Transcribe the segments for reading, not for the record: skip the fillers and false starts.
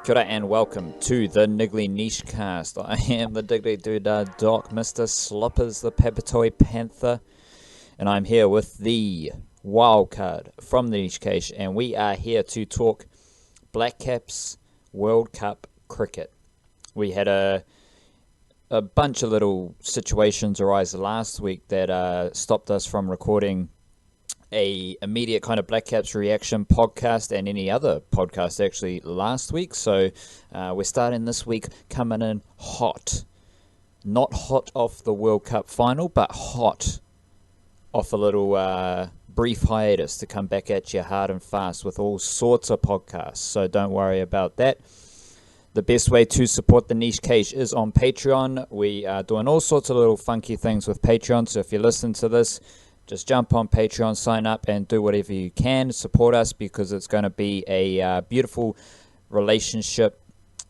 Kia ora and welcome to the Niggly Niche Cast. I am the Diggly Doodah Doc, Mr. Sloppers, the Papatoy Panther, and I'm here with the wildcard from the Niche Cage, and we are here to talk Blackcaps World Cup cricket. We had a bunch of little situations arise last week that stopped us from recording a immediate kind of Blackcaps reaction podcast and any other podcast actually last week. So we're starting this week coming in hot. Not hot off the World Cup final, but hot off a little brief hiatus to come back at you hard and fast with all sorts of podcasts. So don't worry about that. The best way to support the Niche Cage is on Patreon. We are doing all sorts of little funky things with Patreon. So if you listen to this, just jump on Patreon, sign up, and do whatever you can. Support us because it's going to be a beautiful relationship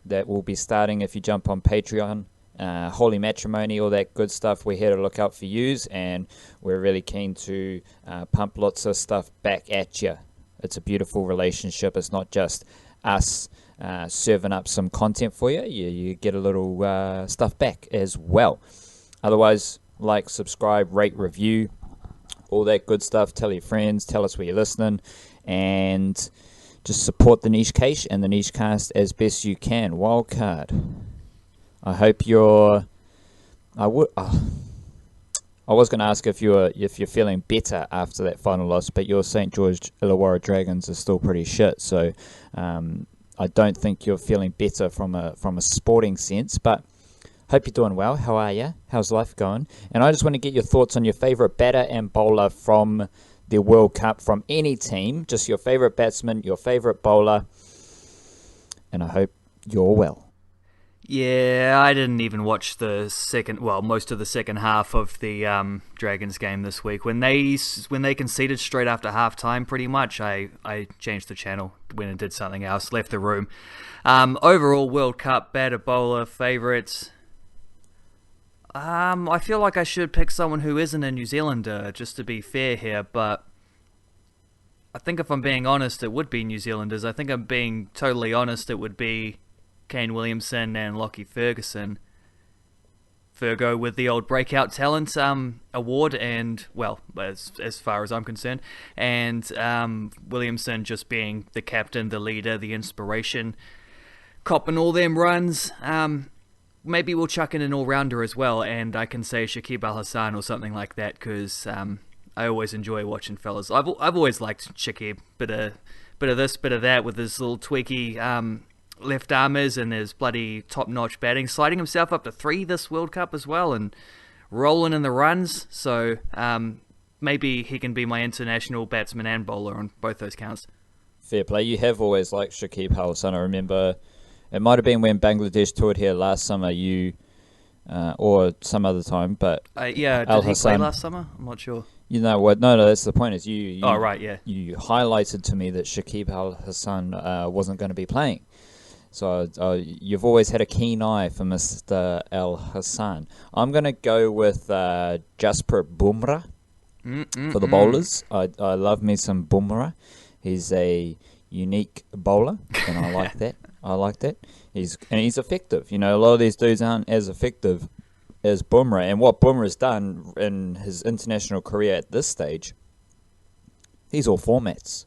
that will be starting if you jump on Patreon. Holy matrimony, all that good stuff. We're here to look out for yous, and we're really keen to pump lots of stuff back at you. It's a beautiful relationship. It's not just us serving up some content for you. You get a little stuff back as well. Otherwise, like, subscribe, rate, review, all that good stuff. Tell your friends, tell us where you're listening, and just support the Niche Cage and the Niche Cast as best you can. Wildcard. I hope you're... I was going to ask if you're feeling better after that final loss, but your St. George Illawarra Dragons are still pretty shit, so I don't think you're feeling better from a sporting sense, but hope you're doing well. How are you? How's life going? And I just want to get your thoughts on your favourite batter and bowler from the World Cup, from any team. Just your favourite batsman, your favourite bowler. And I hope you're well. Yeah, I didn't even watch most of the second half of the Dragons game this week. When they conceded straight after half-time, pretty much, I changed the channel, went and did something else, left the room. Overall, World Cup batter, bowler, favourites... I feel like I should pick someone who isn't a New Zealander, just to be fair here, but I think if I'm being honest, it would be New Zealanders. I think I'm being totally honest, it would be Kane Williamson and Lockie Ferguson. Fergo with the old Breakout Talent award, and, well, as far as I'm concerned, and Williamson just being the captain, the leader, the inspiration, copping all them runs. Maybe we'll chuck in an all-rounder as well, and I can say Shakib Al Hassan or something like that, because I always enjoy watching fellas. I've always liked Shakib, bit of this, bit of that, with his little tweaky left armers and his bloody top-notch batting, sliding himself up to 3 this World Cup as well, and rolling in the runs. So maybe he can be my international batsman and bowler on both those counts. Fair play. You have always liked Shakib Al Hassan. I remember... It might have been when Bangladesh toured here last summer, or some other time, but yeah, did he play last summer? I'm not sure. You know what? No, that's the point. Is you oh, right, yeah. You highlighted to me that Shakib Al Hassan wasn't going to be playing, so you've always had a keen eye for Mr. Al Hassan. I'm going to go with Jasprit Bumrah for the bowlers. I love me some Bumrah. He's a unique bowler, and I like that. I like that. He's effective. You know, a lot of these dudes aren't as effective as Bumrah. And what Bumrah's done in his international career at this stage, he's all formats.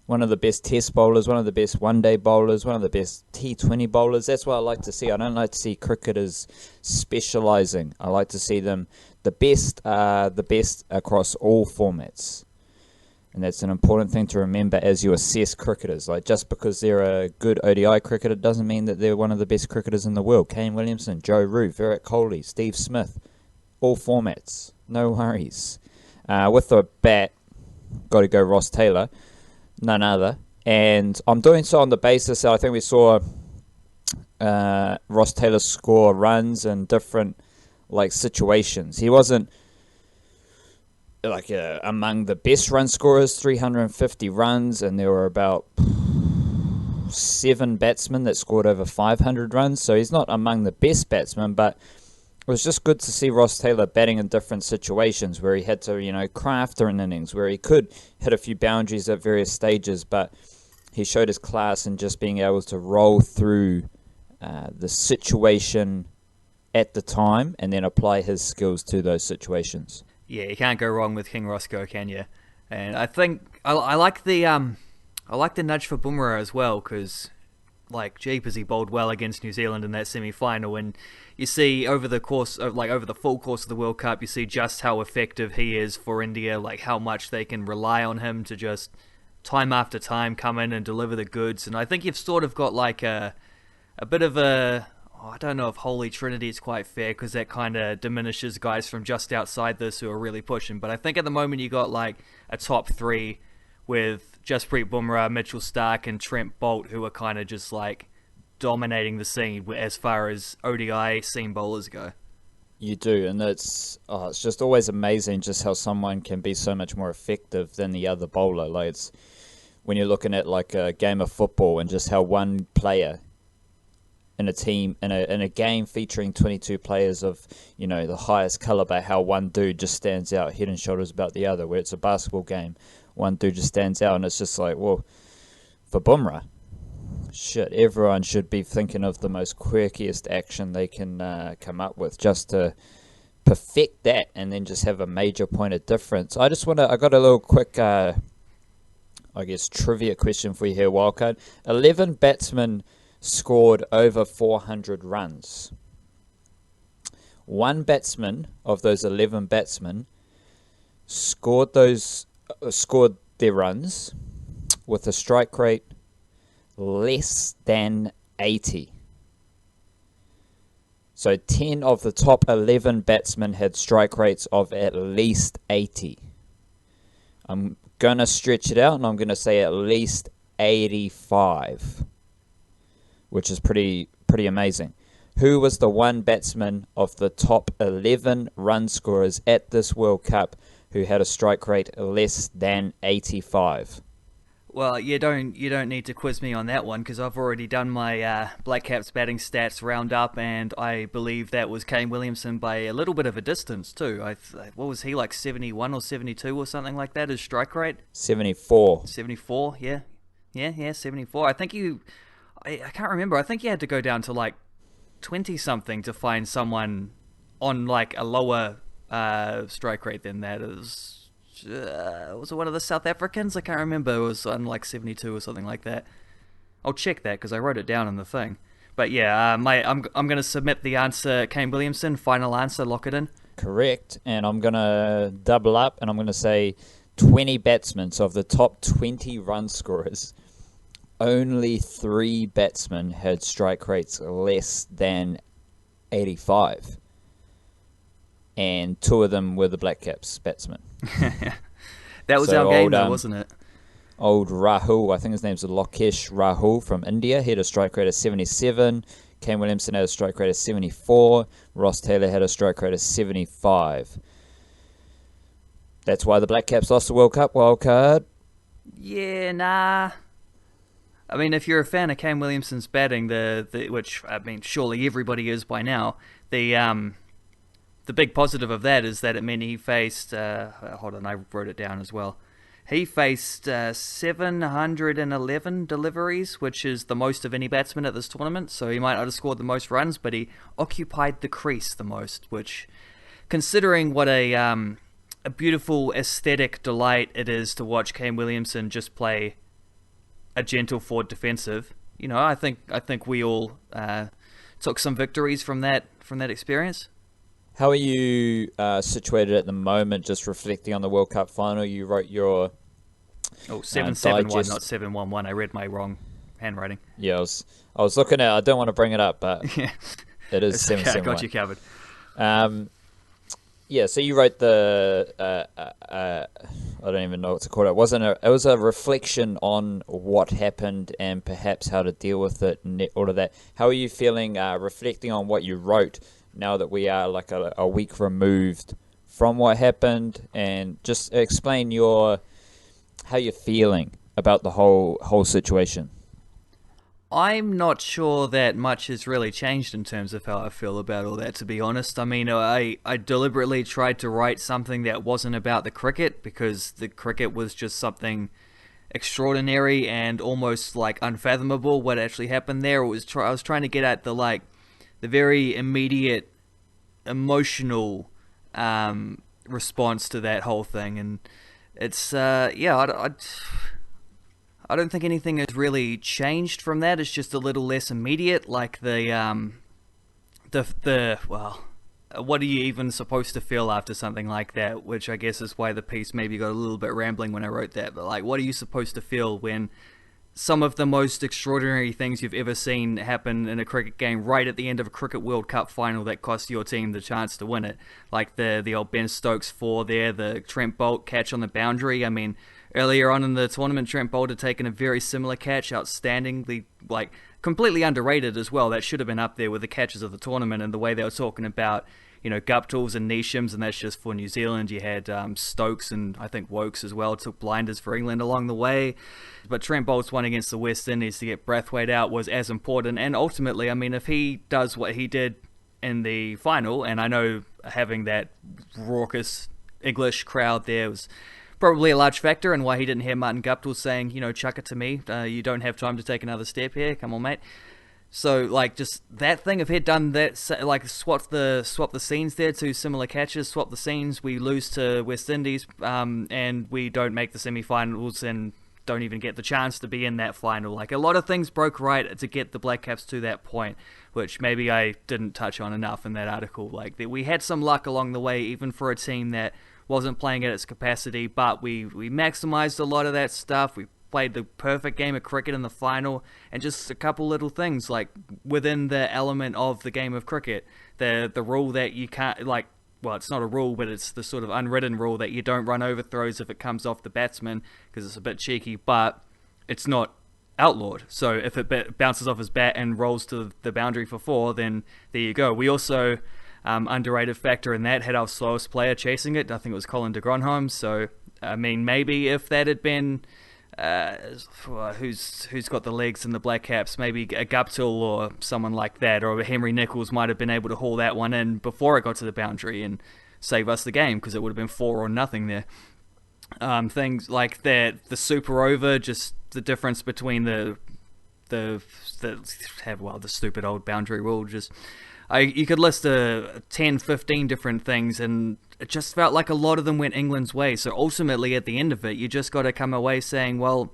One of the best test bowlers, one of the best one-day bowlers, one of the best T20 bowlers. That's what I like to see. I don't like to see cricketers specialising. I like to see them the best across all formats. And that's an important thing to remember as you assess cricketers. Like, just because they're a good ODI cricketer doesn't mean that they're one of the best cricketers in the world. Kane Williamson, Joe Root, Virat Kohli, Steve Smith, all formats. No worries. With the bat, got to go Ross Taylor, none other. And I'm doing so on the basis that I think we saw Ross Taylor score runs in different situations. He wasn't among the best run scorers, 350 runs, and there were about 7 batsmen that scored over 500 runs, so he's not among the best batsmen, but it was just good to see Ross Taylor batting in different situations where he had to, craft an innings, where he could hit a few boundaries at various stages, but he showed his class in just being able to roll through the situation at the time and then apply his skills to those situations. Yeah, you can't go wrong with King Roscoe, can you? And I think I like the nudge for Bumrah as well, because like jeepers, he bowled well against New Zealand in that semi-final, and you see over the full course of the World Cup, you see just how effective he is for India, like how much they can rely on him to just time after time come in and deliver the goods. And I think you've sort of got like a bit of a, I don't know if Holy Trinity is quite fair, because that kind of diminishes guys from just outside this who are really pushing. But I think at the moment you got like a top three with Jasprit Bumrah, Mitchell Starc, and Trent Boult, who are kind of just like dominating the scene as far as ODI seam bowlers go. You do, and it's just always amazing just how someone can be so much more effective than the other bowler. Like, it's when you're looking at like a game of football and just how one player in a team in a game featuring 22 players of, you know, the highest caliber, how one dude just stands out head and shoulders about the other. Where it's a basketball game, one dude just stands out, and it's just like, well, for Bumrah, shit, everyone should be thinking of the most quirkiest action they can come up with just to perfect that, and then just have a major point of difference. I got a little quick I guess trivia question for you here, Wildcard. 11 batsmen scored over 400 runs. One batsman of those 11 batsmen scored their runs with a strike rate less than 80. So 10 of the top 11 batsmen had strike rates of at least 80. I'm going to stretch it out, and I'm going to say at least 85. Which is pretty amazing. Who was the one batsman of the top 11 run scorers at this World Cup who had a strike rate less than 85? Well, you don't need to quiz me on that one, because I've already done my Blackcaps batting stats roundup, and I believe that was Kane Williamson by a little bit of a distance too. What was he, like 71 or 72 or something like that, his strike rate? 74. 74, yeah, 74. I think I can't remember. I think you had to go down to like 20-something to find someone on like a lower strike rate than that. Was it one of the South Africans? I can't remember. It was on like 72 or something like that. I'll check that because I wrote it down in the thing. But yeah, I'm going to submit the answer, Kane Williamson. Final answer, lock it in. Correct, and I'm going to double up, and I'm going to say 20 batsmen. So of the top 20 run scorers, only 3 batsmen had strike rates less than 85. And 2 of them were the Blackcaps batsmen. That was our game, though, wasn't it? Old Rahul, I think his name's Lokesh Rahul from India. He had a strike rate of 77. Kane Williamson had a strike rate of 74. Ross Taylor had a strike rate of 75. That's why the Blackcaps lost the World Cup wildcard. Yeah, nah. I mean, if you're a fan of Kane Williamson's batting, which I mean, surely everybody is by now, the big positive of that is that it meant he faced. Hold on, I wrote it down as well. He faced 711 deliveries, which is the most of any batsman at this tournament. So he might not have scored the most runs, but he occupied the crease the most. Which, considering what a beautiful aesthetic delight it is to watch Kane Williamson just play a gentle forward defensive, you know, I think we all took some victories from that experience. How are you situated at the moment, just reflecting on the World Cup final? You wrote your 771, not 711. I read my wrong handwriting. Yeah, I was looking at, I don't want to bring it up, but yeah, it is 771. I got you covered. Yeah, so you wrote the I don't even know what to call it. It was a reflection on what happened and perhaps how to deal with it and all of that. How are you feeling reflecting on what you wrote now that we are like a week removed from what happened, and just explain how you're feeling about the whole situation? I'm not sure that much has really changed in terms of how I feel about all that, to be honest. I mean, I deliberately tried to write something that wasn't about the cricket, because the cricket was just something extraordinary and almost like unfathomable what actually happened there. I was trying to get at the very immediate emotional response to that whole thing, and it's I don't think anything has really changed from that. It's just a little less immediate, like well, what are you even supposed to feel after something like that? Which I guess is why the piece maybe got a little bit rambling when I wrote that. But like, what are you supposed to feel when some of the most extraordinary things you've ever seen happen in a cricket game right at the end of a Cricket World Cup final that cost your team the chance to win it? Like the old Ben Stokes 4 there, the Trent Boult catch on the boundary. I mean, earlier on in the tournament, Trent Boult had taken a very similar catch, outstandingly, like, completely underrated as well. That should have been up there with the catches of the tournament, and the way they were talking about, Guptills and Neeshams, and that's just for New Zealand. You had Stokes and I think Wokes as well, took blinders for England along the way. But Trent Boult's one against the West Indies to get Brathwaite out was as important, and ultimately, I mean, if he does what he did in the final, and I know having that raucous English crowd there was probably a large factor in why he didn't hear Martin Guptill saying, chuck it to me. You don't have time to take another step here. Come on, mate. So, like, just that thing, if he'd done that, like, swap the scenes there, two similar catches, swap the scenes, we lose to West Indies, and we don't make the semi-finals and don't even get the chance to be in that final. Like, a lot of things broke right to get the Blackcaps to that point, which maybe I didn't touch on enough in that article. Like, we had some luck along the way, even for a team that wasn't playing at its capacity, but we maximized a lot of that stuff. We played the perfect game of cricket in the final, and just a couple little things, like within the element of the game of cricket, the rule that you can't, like, well, it's not a rule, but it's the sort of unwritten rule that you don't run overthrows if it comes off the batsman, because it's a bit cheeky, but it's not outlawed. So if it bounces off his bat and rolls to the boundary for 4, then there you go. We also, underrated factor in that, had our slowest player chasing it. I think it was Colin de Gronholm. So, I mean, maybe if that had been who's got the legs in the Blackcaps, maybe a Guptill or someone like that, or Henry Nicholls might have been able to haul that one in before it got to the boundary and save us the game, because it would have been 4 or nothing there. Things like that, the super over, just the difference between the stupid old boundary rule. Just you could list 10, 15 different things, and it just felt like a lot of them went England's way. So ultimately, at the end of it, you just got to come away saying, well,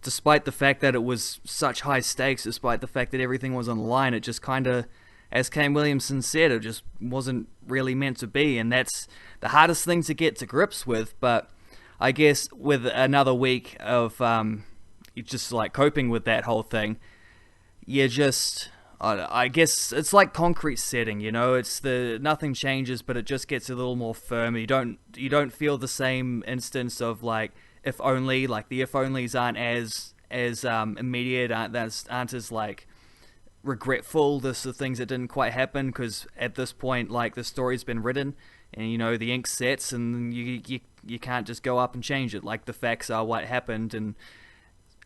despite the fact that it was such high stakes, despite the fact that everything was on the line, it just kind of, as Kane Williamson said, it just wasn't really meant to be. And that's the hardest thing to get to grips with. But I guess with another week of just like coping with that whole thing, you just, I guess it's like concrete setting, it's nothing changes, but it just gets a little more firm. You don't feel the same instance of like, if only, like the if onlys aren't as immediate, aren't as like regretful. This the things that didn't quite happen, because at this point, like, the story's been written, and the ink sets, and you can't just go up and change it. Like, the facts are what happened, and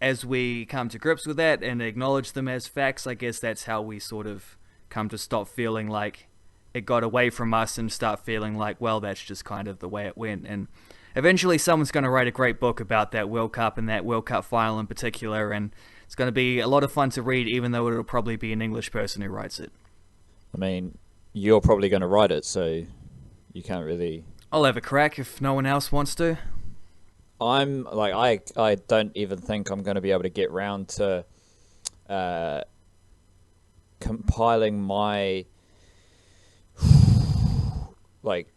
as we come to grips with that and acknowledge them as facts, I guess that's how we sort of come to stop feeling like it got away from us and start feeling like, well, that's just kind of the way it went. And eventually someone's going to write a great book about that World Cup and that World Cup final in particular, and it's going to be a lot of fun to read, even though it'll probably be an English person who writes it. I mean, you're probably going to write it, so you can't really... I'll have a crack if no one else wants to. I'm like, I don't even think I'm going to be able to get round to compiling my like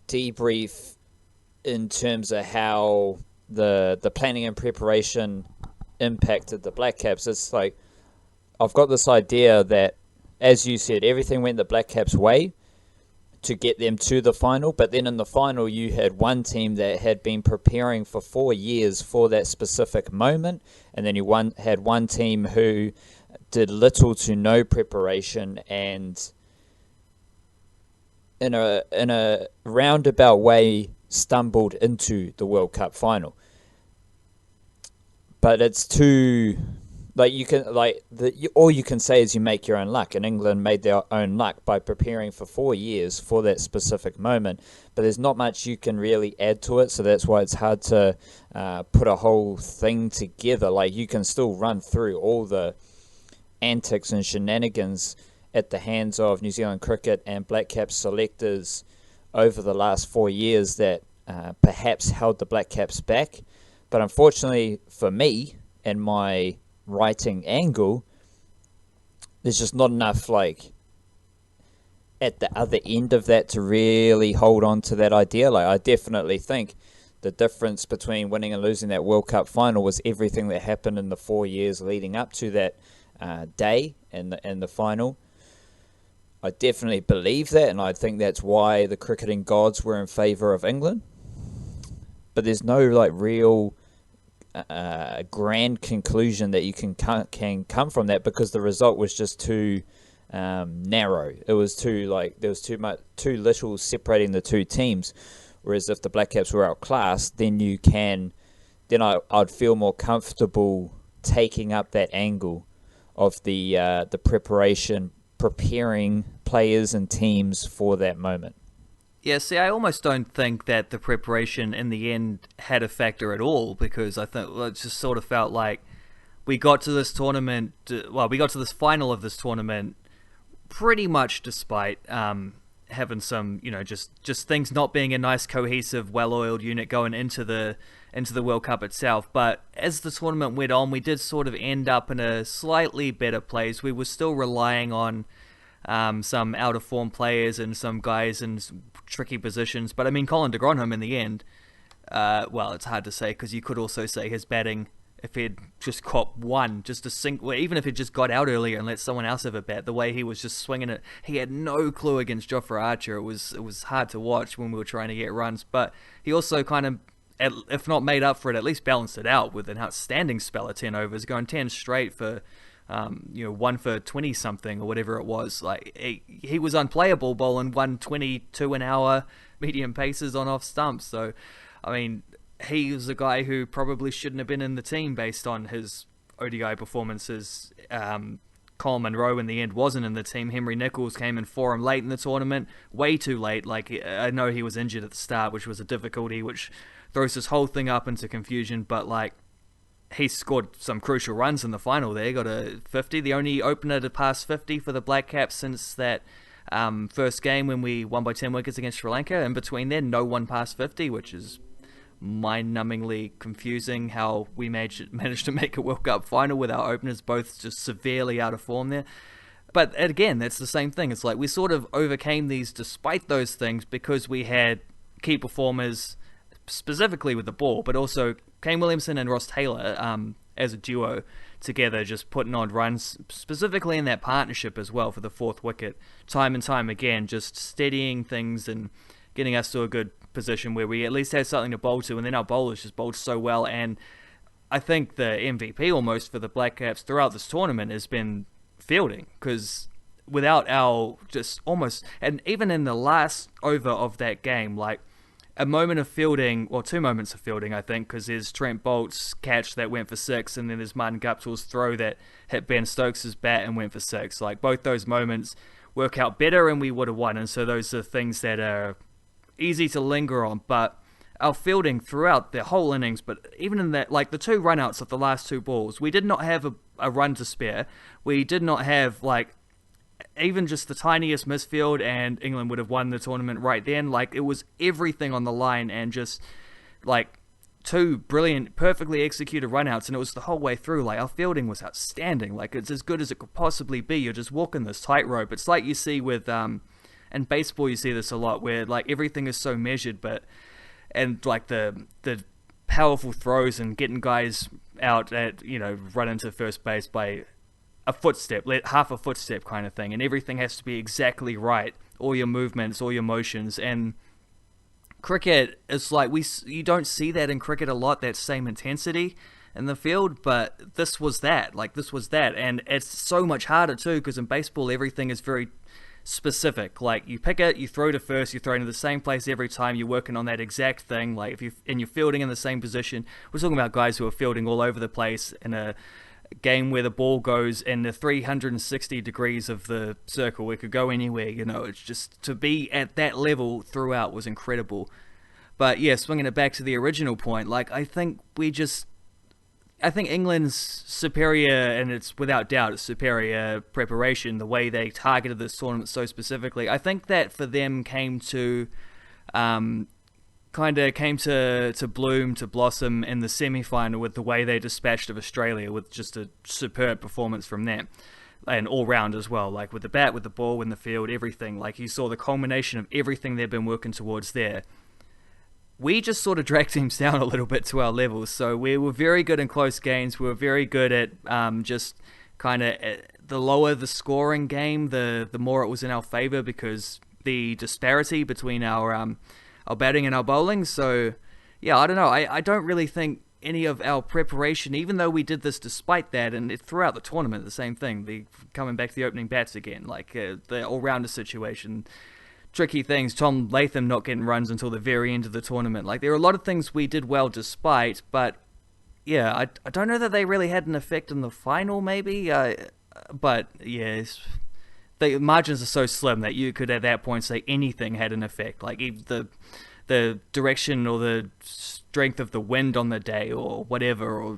debrief in terms of how the planning and preparation impacted the Blackcaps. It's like, I've got this idea that, as you said, everything went the Blackcaps' way to get them to the final, but then in the final you had one team that had been preparing for 4 years for that specific moment, and then you had one team who did little to no preparation and in a roundabout way stumbled into the World Cup final. But it's too Like you can all you can say is you make your own luck, and England made their own luck by preparing for 4 years for that specific moment. But there's not much you can really add to it, so that's why it's hard to put a whole thing together. Like you can still run through all the antics and shenanigans at the hands of New Zealand cricket and Blackcaps selectors over the last 4 years that perhaps held the Blackcaps back. But unfortunately for me and my writing angle, there's just not enough like at the other end of that to really hold on to that idea. Like I definitely think the difference between winning and losing that World Cup final was everything that happened in the 4 years leading up to that day and the final. I definitely believe that, and I think that's why the cricketing gods were in favour of England. But there's no like real grand conclusion that you can come from that, because the result was just too narrow. It was too there was too little separating the two teams. Whereas if the Blackcaps were outclassed, then I'd feel more comfortable taking up that angle of the preparing players and teams for that moment. Yeah, see, I almost don't think that the preparation in the end had a factor at all, because I think it just sort of felt like we got to this tournament, we got to this final of this tournament pretty much despite having some, just things not being a nice, cohesive, well-oiled unit going into the World Cup itself. But as the tournament went on, we did sort of end up in a slightly better place. We were still relying on some out-of-form players and some guys in tricky positions. But, I mean, Colin de Gronholm in the end, it's hard to say, because you could also say his batting, if he'd just caught one, just a single, even if he'd just got out earlier and let someone else have a bat, the way he was just swinging it, he had no clue against Jofra Archer. It was hard to watch when we were trying to get runs. But he also kind of, if not made up for it, at least balanced it out with an outstanding spell of 10 overs, going 10 straight for 1 for 20 something or whatever it was. Like he was unplayable bowling 122 an hour medium paces on off stumps. So I mean, he was a guy who probably shouldn't have been in the team based on his ODI performances. Colin Munro in the end wasn't in the team. Henry Nicholls came in for him late in the tournament, way too late. Like I know he was injured at the start, which was a difficulty, which throws this whole thing up into confusion. But like, he scored some crucial runs in the final there. He got a 50, the only opener to pass 50 for the Blackcaps since that first game when we won by 10 wickets against Sri Lanka. In between then, no one passed 50, which is mind-numbingly confusing how we managed to make a World Cup final with our openers both just severely out of form there. But again, that's the same thing. It's like we sort of overcame these despite those things because we had key performers, specifically with the ball, but also Kane Williamson and Ross Taylor as a duo together, just putting on runs, specifically in that partnership as well for the fourth wicket, time and time again, just steadying things and getting us to a good position where we at least had something to bowl to, and then our bowlers just bowled so well. And I think the MVP almost for the Blackcaps throughout this tournament has been fielding, because without our just almost, and even in the last over of that game, like a moment of fielding, or 2 moments of fielding, I think, because there's Trent Bolt's catch that went for 6, and then there's Martin Guptill's throw that hit Ben Stokes' bat and went for 6. Like, both those moments work out better and we would have won. And so those are things that are easy to linger on. But our fielding throughout the whole innings, but even in that, like the 2 runouts of the last 2 balls, we did not have a run to spare. We did not have, like, even just the tiniest misfield, and England would have won the tournament right then. Like, it was everything on the line, and just like 2 brilliant, perfectly executed runouts, and it was the whole way through. Like, our fielding was outstanding. Like, it's as good as it could possibly be. You're just walking this tightrope. It's like you see with in baseball, you see this a lot, where like everything is so measured, and like the powerful throws and getting guys out at, run into first base by a footstep, half a footstep kind of thing, and everything has to be exactly right, all your movements, all your motions. And cricket is like, you don't see that in cricket a lot, that same intensity in the field, but this was that, and it's so much harder too, because in baseball everything is very specific. Like, you pick it, you throw to first, you throw into the same place every time, you're working on that exact thing. Like, if you're fielding in the same position, we're talking about guys who are fielding all over the place in a game where the ball goes in the 360 degrees of the circle. It could go anywhere, It's just to be at that level throughout was incredible. But yeah, swinging it back to the original point, I think England's superior, and it's without doubt, it's superior preparation, the way they targeted this tournament so specifically. I think that for them came to bloom, to blossom in the semi-final with the way they dispatched of Australia, with just a superb performance from them. And all round as well, with the bat, with the ball, in the field, everything. You saw the culmination of everything they've been working towards there. We just sort of dragged teams down a little bit to our levels. So we were very good in close games. We were very good at just kind of the lower the scoring game, the more it was in our favor, because the disparity between our batting and our bowling. So yeah, I don't know. I don't really think any of our preparation, even though we did this despite that, and throughout the tournament, the same thing. Coming back to the opening bats again, the all-rounder situation. Tricky things, Tom Latham not getting runs until the very end of the tournament. There are a lot of things we did well despite, but yeah, I don't know that they really had an effect in the final, maybe. But yeah, the margins are so slim that you could at that point say anything had an effect. The direction or the strength of the wind on the day or whatever, or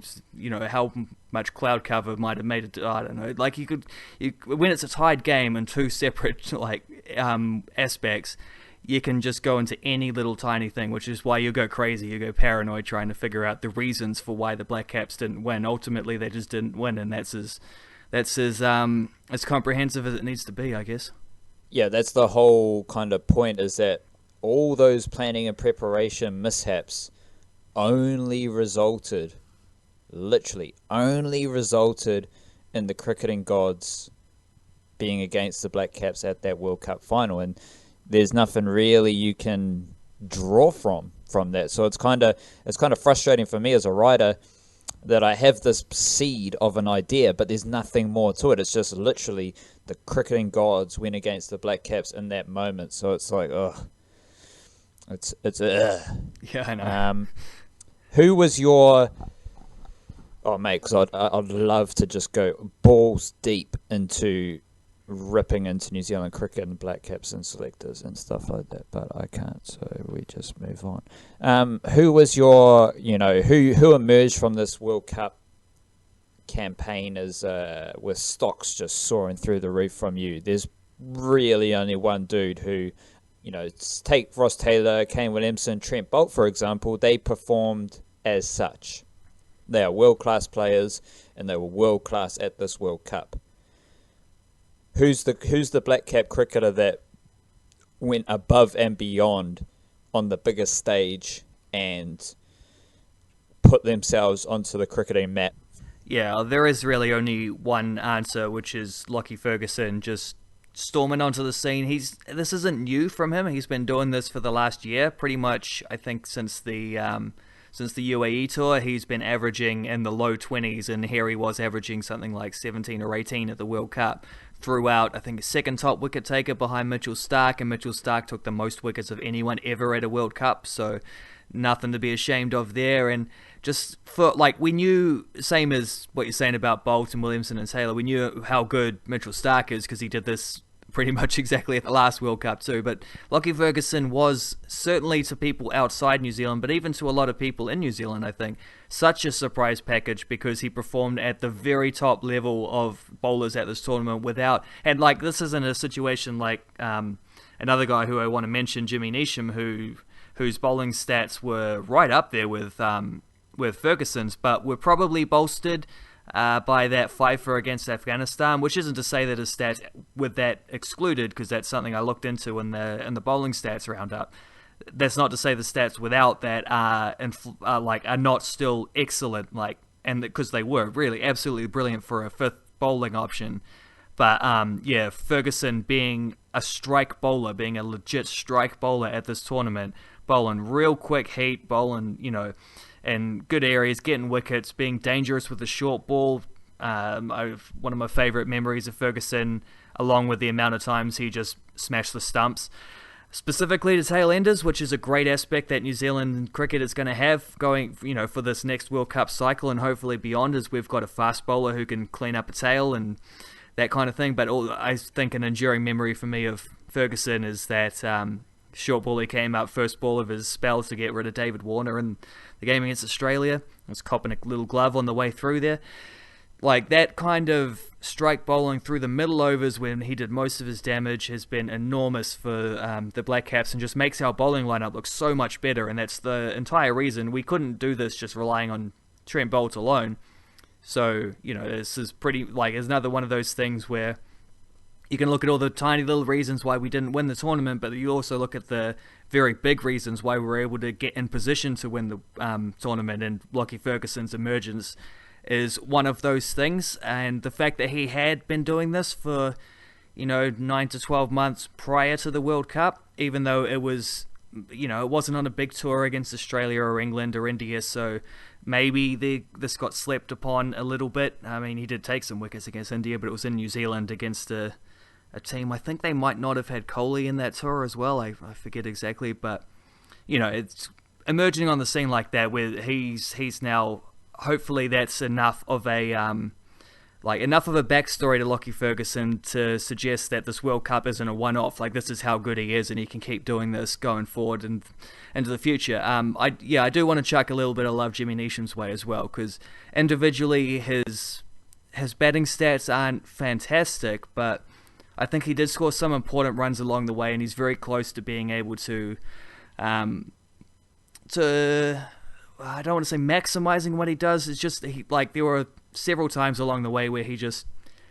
how much cloud cover might have made it. I don't know. When it's a tied game and two separate aspects, you can just go into any little tiny thing, which is why you go crazy, you go paranoid trying to figure out the reasons for why the Black Caps didn't win. Ultimately, they just didn't win, and that's as comprehensive as it needs to be, I guess. Yeah, that's the whole kind of point, is that all those planning and preparation mishaps literally only resulted in the cricketing gods being against the Black Caps at that World Cup final, and there's nothing really you can draw from that. So it's kind of frustrating for me as a writer that I have this seed of an idea, but there's nothing more to it. It's just literally the cricketing gods went against the Black Caps in that moment. So it's Yeah, I know. Who was your... Oh, mate, because I'd love to just go balls deep into ripping into New Zealand cricket and Black Caps and selectors and stuff like that, but I can't, so we just move on. Who was your, who emerged from this World Cup campaign as with stocks just soaring through the roof from you? There's really only one dude who, take Ross Taylor, Kane Williamson, Trent Boult, for example. They performed as such. They are world-class players, and they were world-class at this World Cup. Who's the Black Cap cricketer that went above and beyond on the biggest stage and put themselves onto the cricketing map? Yeah, there is really only one answer, which is Lockie Ferguson just storming onto the scene. This isn't new from him. He's been doing this for the last year, pretty much. I think since the UAE tour, he's been averaging in the low 20s, and here he was averaging something like 17 or 18 at the World Cup. Throughout, I think, second top wicket taker behind Mitchell Starc, and Mitchell Starc took the most wickets of anyone ever at a World Cup, so nothing to be ashamed of there. And just for, we knew, same as what you're saying about Boult and Williamson and Taylor, we knew how good Mitchell Starc is because he did this pretty much exactly at the last World Cup too. But Lockie Ferguson was, certainly to people outside New Zealand, but even to a lot of people in New Zealand, I think, such a surprise package because he performed at the very top level of bowlers at this tournament without... And this isn't a situation like another guy who I want to mention, Jimmy Neesham, whose bowling stats were right up there with Ferguson's, but were probably bolstered by that fifer against Afghanistan, which isn't to say that his stats with that excluded, because that's something I looked into in the bowling stats roundup. That's not to say the stats without that are not still excellent, and because they were really absolutely brilliant for a fifth bowling option. But Ferguson being a strike bowler, being a legit strike bowler at this tournament, bowling real quick heat, bowling in good areas, getting wickets, being dangerous with the short ball. One of my favourite memories of Ferguson, along with the amount of times he just smashed the stumps. specifically to tail-enders, which is a great aspect that New Zealand cricket is going to have going, for this next World Cup cycle and hopefully beyond, as we've got a fast bowler who can clean up a tail and that kind of thing. But I think an enduring memory for me of Ferguson is that short ball he came up first ball of his spell to get rid of David Warner in the game against Australia. He was copping a little glove on the way through there. Like, that kind of strike bowling through the middle overs when he did most of his damage has been enormous for the Blackcaps and just makes our bowling lineup look so much better. And that's the entire reason we couldn't do this just relying on Trent Boult alone. So, this is pretty, it's another one of those things where you can look at all the tiny little reasons why we didn't win the tournament, but you also look at the very big reasons why we were able to get in position to win the tournament, and Lockie Ferguson's emergence is one of those things. And the fact that he had been doing this for 9 to 12 months prior to the World Cup, even though it was it wasn't on a big tour against Australia or England or India, so maybe this got slept upon a little bit. I mean, he did take some wickets against India, but it was in New Zealand against a team. I think they might not have had Kohli in that tour as well. I forget exactly, but it's emerging on the scene like that, where he's now, hopefully that's enough of a backstory to Lockie Ferguson to suggest that this World Cup isn't a one-off. Like, this is how good he is, and he can keep doing this going forward and into the future. I do want to chuck a little bit of love Jimmy Neesham's way as well, because individually his batting stats aren't fantastic, but I think he did score some important runs along the way, and he's very close to being able to I don't want to say maximizing what he does. It's just there were several times along the way where he just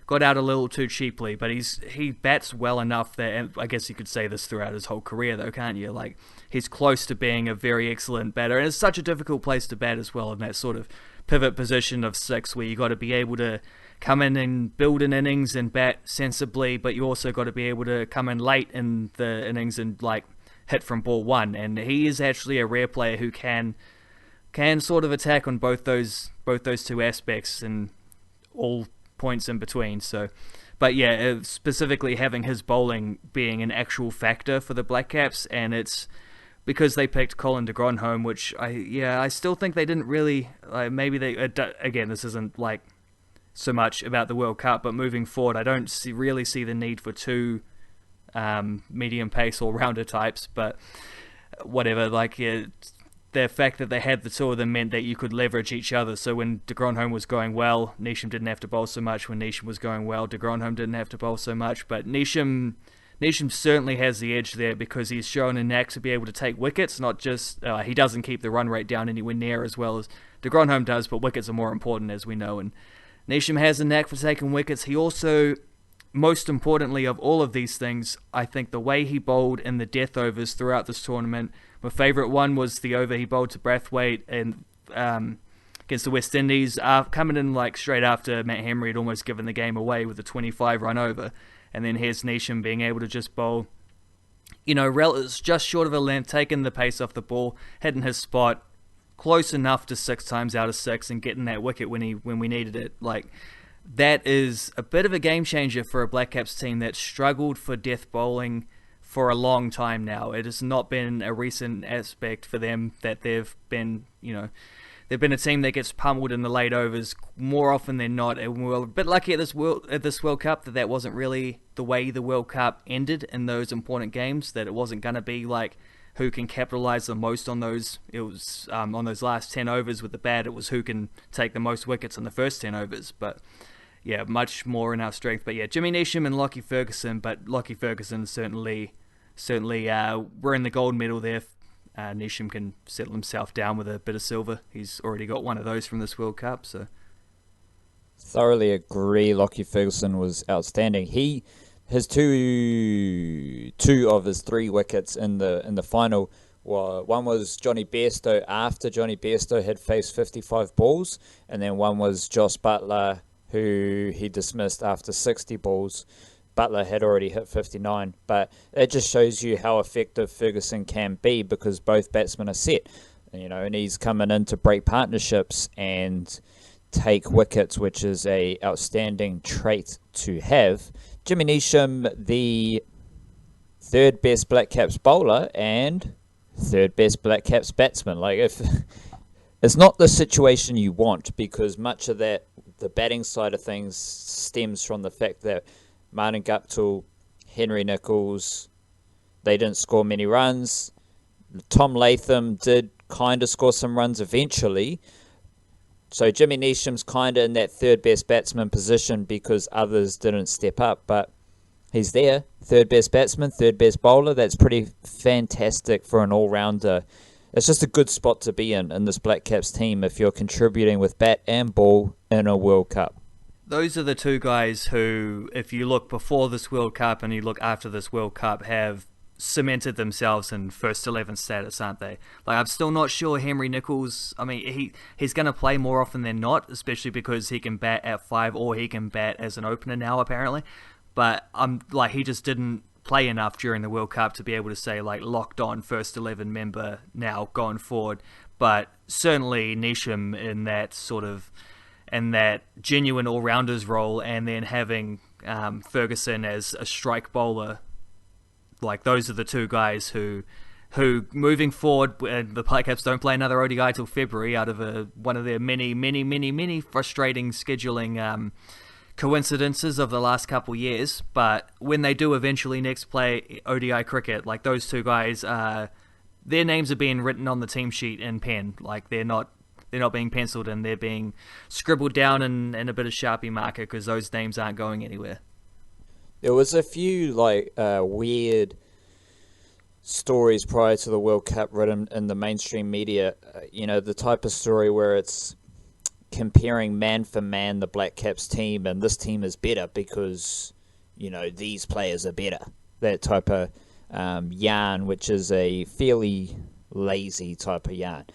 got out a little too cheaply, but he bats well enough that, and I guess you could say this throughout his whole career though, can't you? Like, he's close to being a very excellent batter, and it's such a difficult place to bat as well, in that sort of pivot position of 6 where you got to be able to come in and build an innings and bat sensibly, but you also got to be able to come in late in the innings and hit from ball 1. And he is actually a rare player who can sort of attack on both those two aspects and all points in between. So, but yeah, specifically having his bowling being an actual factor for the Blackcaps, and it's because they picked Colin de Grandhomme, which I still think they didn't really, maybe they, again, this isn't so much about the World Cup, but moving forward, I don't really see the need for two medium pace all-rounder types, but whatever, the fact that they had the two of them meant that you could leverage each other. So when de Grandhomme was going well, Neesham didn't have to bowl so much. When Neesham was going well, de Grandhomme didn't have to bowl so much. But Neesham certainly has the edge there, because he's shown a knack to be able to take wickets. Not just he doesn't keep the run rate down anywhere near as well as de Grandhomme does, but wickets are more important, as we know. And Neesham has a knack for taking wickets. He also, most importantly of all of these things, I think the way he bowled in the death overs throughout this tournament. My favourite one was the over he bowled to Brathwaite and against the West Indies, coming in straight after Matt Henry had almost given the game away with a 25-run over. And then here's Neesham being able to just bowl, just short of a length, taking the pace off the ball, hitting his spot, close enough to 6 times out of 6, and getting that wicket when we needed it. That is a bit of a game changer for a Blackcaps team that struggled for death bowling for a long time now. It has not been a recent aspect for them that they've been a team that gets pummeled in the late overs more often than not. And we were a bit lucky at this World Cup that wasn't really the way the World Cup ended in those important games, that it wasn't going to be who can capitalize the most on those. It was on those last 10 overs with the bat, it was who can take the most wickets in the first 10 overs. But yeah, much more in our strength. But yeah, Jimmy Neesham and Lockie Ferguson, but Lockie Ferguson certainly we're in the gold medal there. Neesham can settle himself down with a bit of silver. He's already got one of those from this World Cup. So thoroughly agree. Lockie Ferguson was outstanding. His two of his 3 wickets in the final. One was Johnny Bairstow after Johnny Bairstow had faced 55 balls, and then one was Joss Buttler, who he dismissed after 60 balls. Butler had already hit 59, but it just shows you how effective Ferguson can be, because both batsmen are set, and he's coming in to break partnerships and take wickets, which is a outstanding trait to have. Jimmy Neesham, the third best Blackcaps bowler and third best Blackcaps batsman. Like, if it's not the situation you want, because much of that, the batting side of things, stems from the fact that Martin Guptill, Henry Nicholls, they didn't score many runs. Tom Latham did kind of score some runs eventually. So Jimmy Neesham's kind of in that third best batsman position because others didn't step up. But he's there, third best batsman, third best bowler. That's pretty fantastic for an all-rounder. It's just a good spot to be in this Blackcaps team if you're contributing with bat and ball in a World Cup. Those are the two guys who, if you look before this World Cup and you look after this World Cup, have cemented themselves in first 11 status, aren't they? Like, I'm still not sure Henry Nicholls, I mean, he's going to play more often than not, especially because he can bat at 5 or he can bat as an opener now, apparently. But he just didn't play enough during the World Cup to be able to say, like, locked on first 11 member now going forward. But certainly Neesham in that genuine all-rounders role, and then having Ferguson as a strike bowler, like, those are the two guys who moving forward, the Blackcaps don't play another ODI till February out of one of their many frustrating scheduling coincidences of the last couple years. But when they do eventually next play ODI cricket, like, those two guys, their names are being written on the team sheet in pen. Like, they're not being penciled in, they're being scribbled down in a bit of Sharpie marker, because those names aren't going anywhere. There was a few weird stories prior to the World Cup written in the mainstream media. The type of story where it's comparing man for man the Blackcaps team, and this team is better because these players are better. That type of yarn, which is a fairly lazy type of yarn.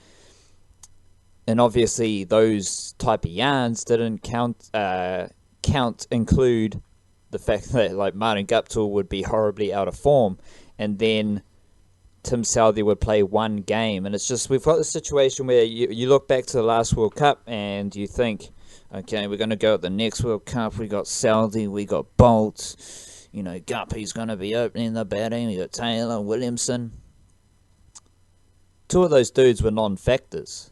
And obviously those type of yarns didn't include the fact that, like, Martin Guptill would be horribly out of form, and then Tim Southee would play one game. And it's just, we've got this situation where you look back to the last World Cup and you think, okay, we're going to go at the next World Cup. We got Southee, we got Bolt, Guppy's going to be opening the batting. We got Taylor, Williamson. Two of those dudes were non-factors,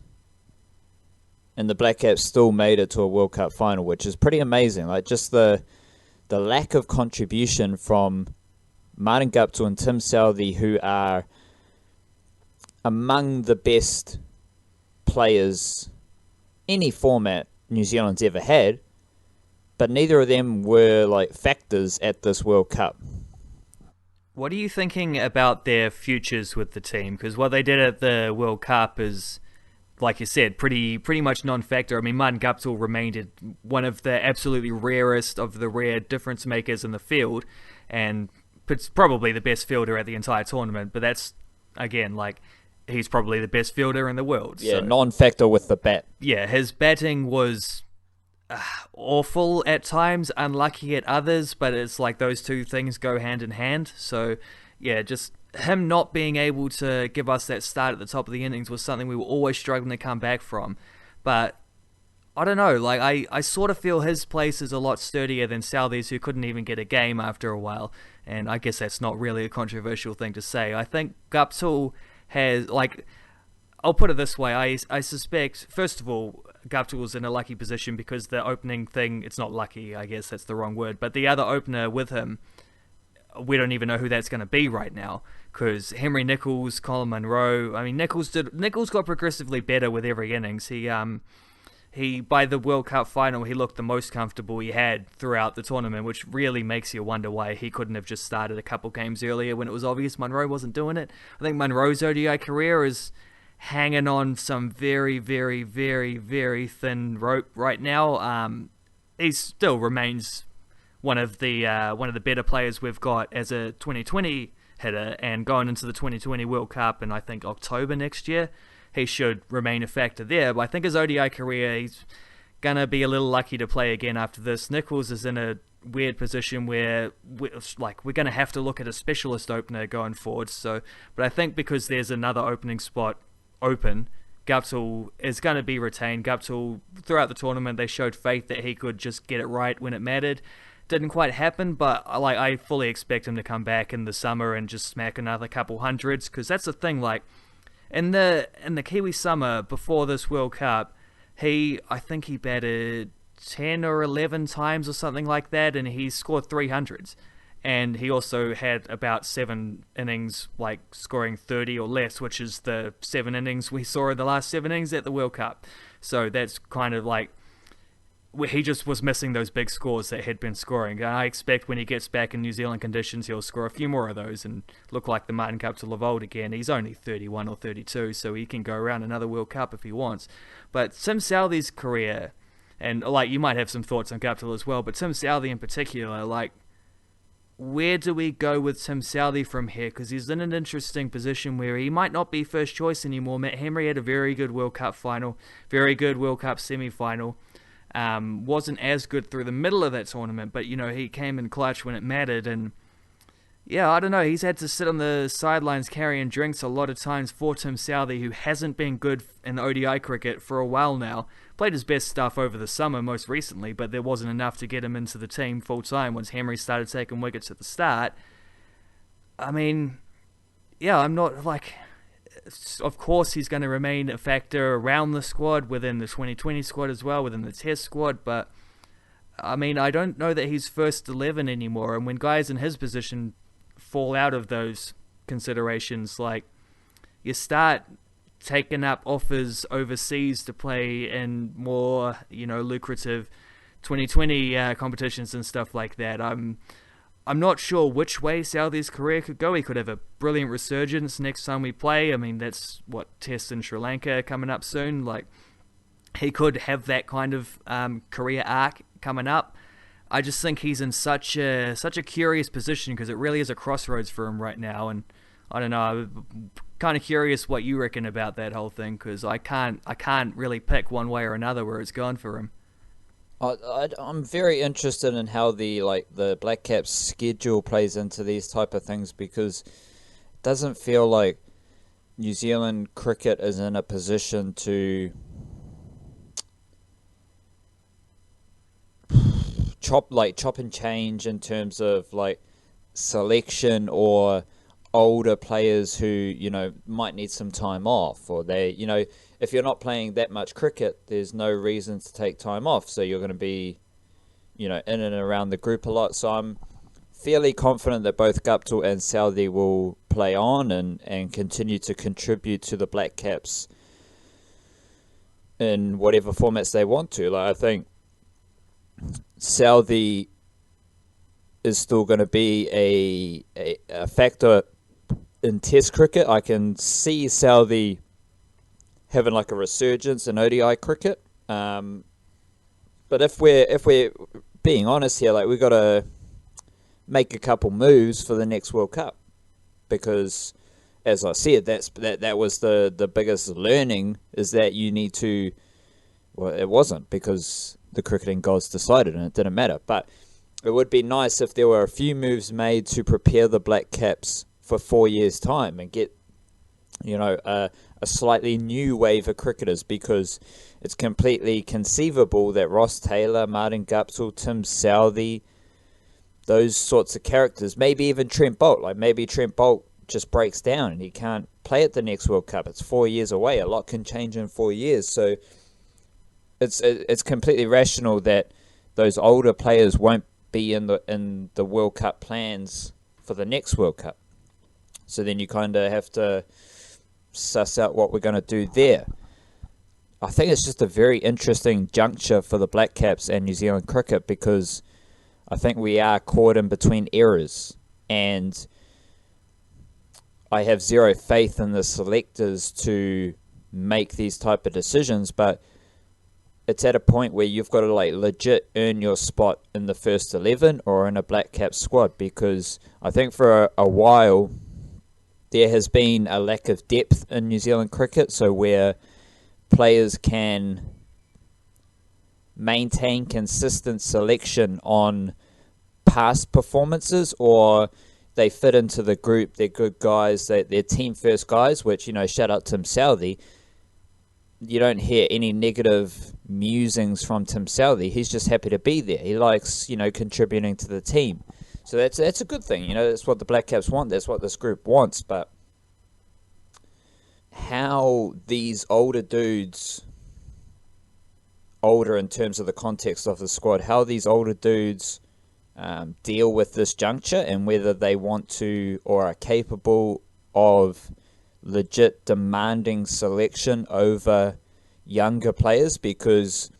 and the Blackcaps still made it to a World Cup final, which is pretty amazing. Like, just the lack of contribution from Martin Guptill and Tim Southee, who are among the best players any format New Zealand's ever had, but neither of them were, like, factors at this World Cup. What are you thinking about their futures with the team? Because what they did at the World Cup is, like you said, pretty much non-factor. I mean, Martin Guptill remained one of the absolutely rarest of the rare difference makers in the field, and it's probably the best fielder at the entire tournament. But that's, again, like, he's probably the best fielder in the world. Yeah, so, non-factor with the bat. Yeah, his batting was awful at times, unlucky at others, but it's like those two things go hand in hand. So, yeah, just him not being able to give us that start at the top of the innings was something we were always struggling to come back from. But I don't know, like, I sort of feel his place is a lot sturdier than Southee's, who couldn't even get a game after a while. And I guess that's not really a controversial thing to say. I think Guptill has, like, I'll put it this way, I suspect, first of all, Guptill was in a lucky position because the opening thing, it's not lucky, I guess that's the wrong word, but the other opener with him, we don't even know who that's going to be right now, because Henry Nicholls, Colin Munro, I mean, Nicholls got progressively better with every innings. He by the World Cup final, he looked the most comfortable he had throughout the tournament, which really makes you wonder why he couldn't have just started a couple games earlier when it was obvious Munro wasn't doing it. I think Munro's ODI career is hanging on some very, very, very, very thin rope right now. He still remains one of the better players we've got as a 2020 hitter, and going into the 2020 World Cup in, I think, October next year, he should remain a factor there. But I think his ODI career, he's gonna be a little lucky to play again after this. Nicholls is in a weird position where we're gonna have to look at a specialist opener going forward. So, but I think because there's another opening spot open, Guptill is going to be retained. Guptill, throughout the tournament, they showed faith that he could just get it right when it mattered. didn't quite happen, but I fully expect him to come back in the summer and just smack another couple hundreds, because that's the thing. Like in the Kiwi summer before this World Cup, I think he batted 10 or 11 times or something like that, and he scored 300s. And he also had about 7 innings, like scoring 30 or less, which is the 7 innings we saw in the last 7 innings at the World Cup. So that's kind of like, he just was missing those big scores that he'd been scoring. And I expect when he gets back in New Zealand conditions, he'll score a few more of those and look like the Martin Cup to Levold again. He's only 31 or 32, so he can go around another World Cup if he wants. But Tim Southee's career, and like you might have some thoughts on Guptill as well, but Tim Southee in particular, like, where do we go with Tim Southee from here? Because he's in an interesting position where he might not be first choice anymore. Matt Henry had a very good World Cup final, very good World Cup semi-final. Wasn't as good through the middle of that tournament, but, he came in clutch when it mattered. And, yeah, I don't know. He's had to sit on the sidelines carrying drinks a lot of times for Tim Southee, who hasn't been good in the ODI cricket for a while now. Played his best stuff over the summer most recently, but there wasn't enough to get him into the team full-time once Henry started taking wickets at the start. I mean, yeah, I'm not like... Of course he's going to remain a factor around the squad, within the 2020 squad as well, within the Test squad, but I mean, I don't know that he's first 11 anymore, and when guys in his position fall out of those considerations, like, you start taking up offers overseas to play in more, lucrative 2020 competitions and stuff like that. I'm not sure which way Southee's career could go. He could have a brilliant resurgence next time we play. I mean, that's Test in Sri Lanka coming up soon. Like, he could have that kind of career arc coming up. I just think he's in such a curious position, because it really is a crossroads for him right now. And I don't know, I'm kind of curious what you reckon about that whole thing, because I can't really pick one way or another where it's gone for him. I'm very interested in how the Blackcaps schedule plays into these type of things, because it doesn't feel like New Zealand cricket is in a position to chop and change in terms of like selection, or older players who might need some time off, or they if you're not playing that much cricket, there's no reason to take time off, so you're going to be in and around the group a lot. So I'm fairly confident that both Guptill and Southee will play on and continue to contribute to the Blackcaps in whatever formats they want to. Like, I think Southee is still going to be a factor in Test cricket. I can see Southee having like a resurgence in ODI cricket. But if we're being honest here, like, we've got to make a couple moves for the next World Cup, because, as I said, that was the biggest learning, is that you need to. Well, it wasn't, because the cricketing gods decided, and it didn't matter. But it would be nice if there were a few moves made to prepare the Blackcaps for 4 years' time and get a slightly new wave of cricketers, because it's completely conceivable that Ross Taylor, Martin Guptill, Tim Southee, those sorts of characters, maybe even Trent Boult, like maybe Trent Boult just breaks down and he can't play at the next World Cup. It's 4 years away. A lot can change in 4 years. So it's completely rational that those older players won't be in the World Cup plans for the next World Cup. So then you kind of have to suss out what we're going to do there. I think it's just a very interesting juncture for the Blackcaps and New Zealand cricket, because I think we are caught in between eras, and I have zero faith in the selectors to make these type of decisions, but it's at a point where you've got to like legit earn your spot in the first 11 or in a Blackcaps squad, because I think for a while there has been a lack of depth in New Zealand cricket, so where players can maintain consistent selection on past performances, or they fit into the group, they're good guys, they're team first guys, which, shout out Tim Southee. you don't hear any negative musings from Tim Southey. He's just happy to be there. He likes, contributing to the team. So that's a good thing. That's what the Blackcaps want. That's what this group wants. But how these older dudes, older in terms of the context of the squad, how these older dudes deal with this juncture, and whether they want to or are capable of legit demanding selection over younger players, because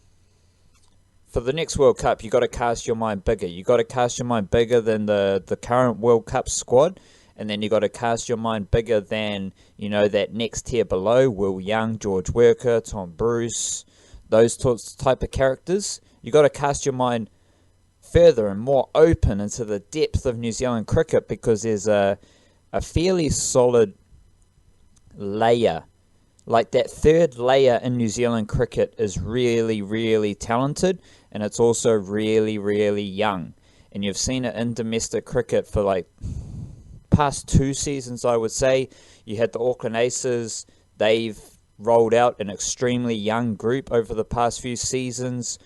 for the next World Cup, you got to cast your mind bigger. You got to cast your mind bigger than the current World Cup squad, and then you got to cast your mind bigger than that next tier below: Will Young, George Worker, Tom Bruce, those type of characters. You got to cast your mind further and more open into the depth of New Zealand cricket, because there's a fairly solid layer. Like, that third layer in New Zealand cricket is really, really talented, and it's also really, really young. And you've seen it in domestic cricket for like past 2 seasons, I would say. You had the Auckland Aces. They've rolled out an extremely young group over the past few seasons.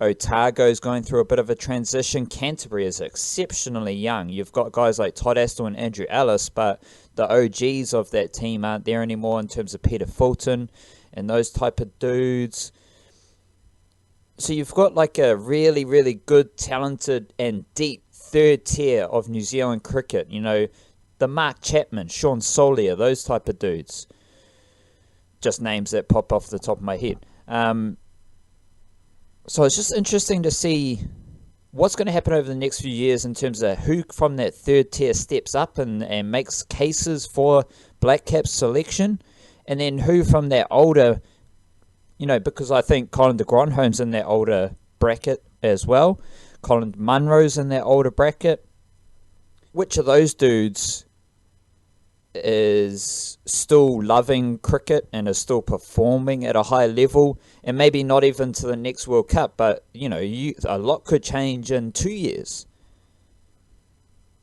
Otago's going through a bit of a transition. Canterbury is exceptionally young. You've got guys like Todd Astle and Andrew Ellis, but the OGs of that team aren't there anymore in terms of Peter Fulton and those type of dudes. So you've got like a really, really good, talented and deep third tier of New Zealand cricket. The Mark Chapman, Sean Solier, those type of dudes. Just names that pop off the top of my head. So it's just interesting to see what's going to happen over the next few years in terms of who from that third tier steps up and makes cases for Blackcaps selection, and then who from that older, because I think Colin de Grandhomme's in that older bracket as well. Colin Munro's in that older bracket. Which of those dudes is still loving cricket and is still performing at a high level, and maybe not even to the next World Cup, but a lot could change in 2 years.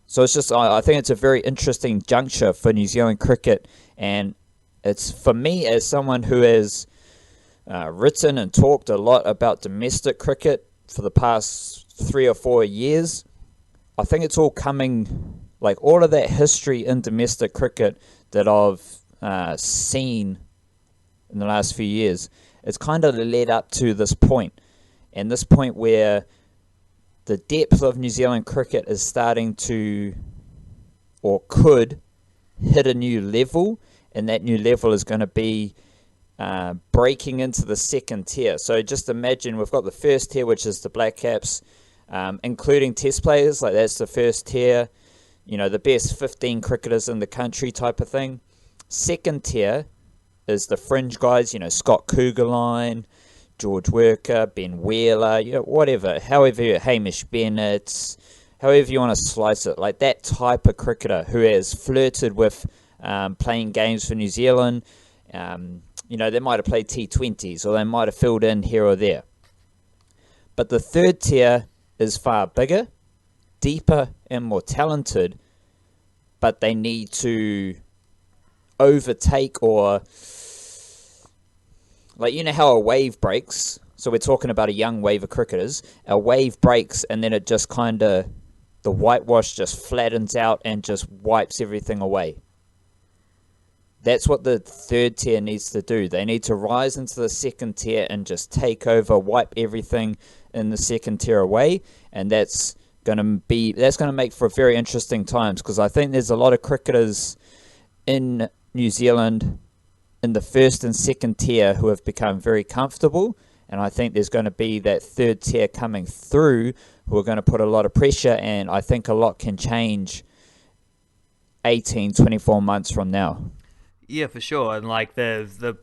So it's just, I think it's a very interesting juncture for New Zealand cricket, and it's, for me, as someone who has written and talked a lot about domestic cricket for the past 3 or 4 years, I think it's all coming. Like, all of that history in domestic cricket that I've seen in the last few years, it's kind of led up to this point. And this point where the depth of New Zealand cricket is starting to, or could, hit a new level. And that new level is going to be breaking into the second tier. So just imagine we've got the first tier, which is the Blackcaps, including test players. Like, that's the first tier. The best 15 cricketers in the country type of thing. Second tier is the fringe guys, Scott Kugelheim, George Worker, Ben Wheeler, whatever, Hamish Bennett, however you want to slice it. Like, that type of cricketer who has flirted with playing games for New Zealand. They might have played T20s, or they might have filled in here or there. But the third tier is far bigger, deeper and more talented, but they need to overtake, or like, how a wave breaks. So we're talking about a young wave of cricketers. A wave breaks, and then it just kind of, the whitewash just flattens out and just wipes everything away. That's what the third tier needs to do. They need to rise into the second tier and just take over, wipe everything in the second tier away, and that's going to make for very interesting times, because I think there's a lot of cricketers in New Zealand in the first and second tier who have become very comfortable, and I think there's going to be that third tier coming through who are going to put a lot of pressure, and I think a lot can change 18, 24 months from now. Yeah, for sure. And like the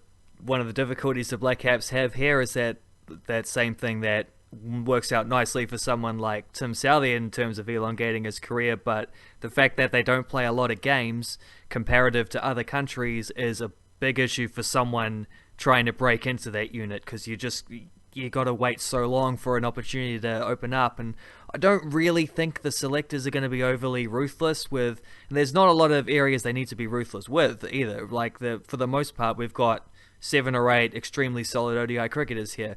one of the difficulties the Blackcaps have here is that same thing that works out nicely for someone like Tim Southey in terms of elongating his career, but the fact that they don't play a lot of games comparative to other countries is a big issue for someone trying to break into that unit, because you got to wait so long for an opportunity to open up. And I don't really think the selectors are going to be overly ruthless with, and there's not a lot of areas they need to be ruthless with either. Like, for the most part, we've got 7 or 8 extremely solid ODI cricketers here.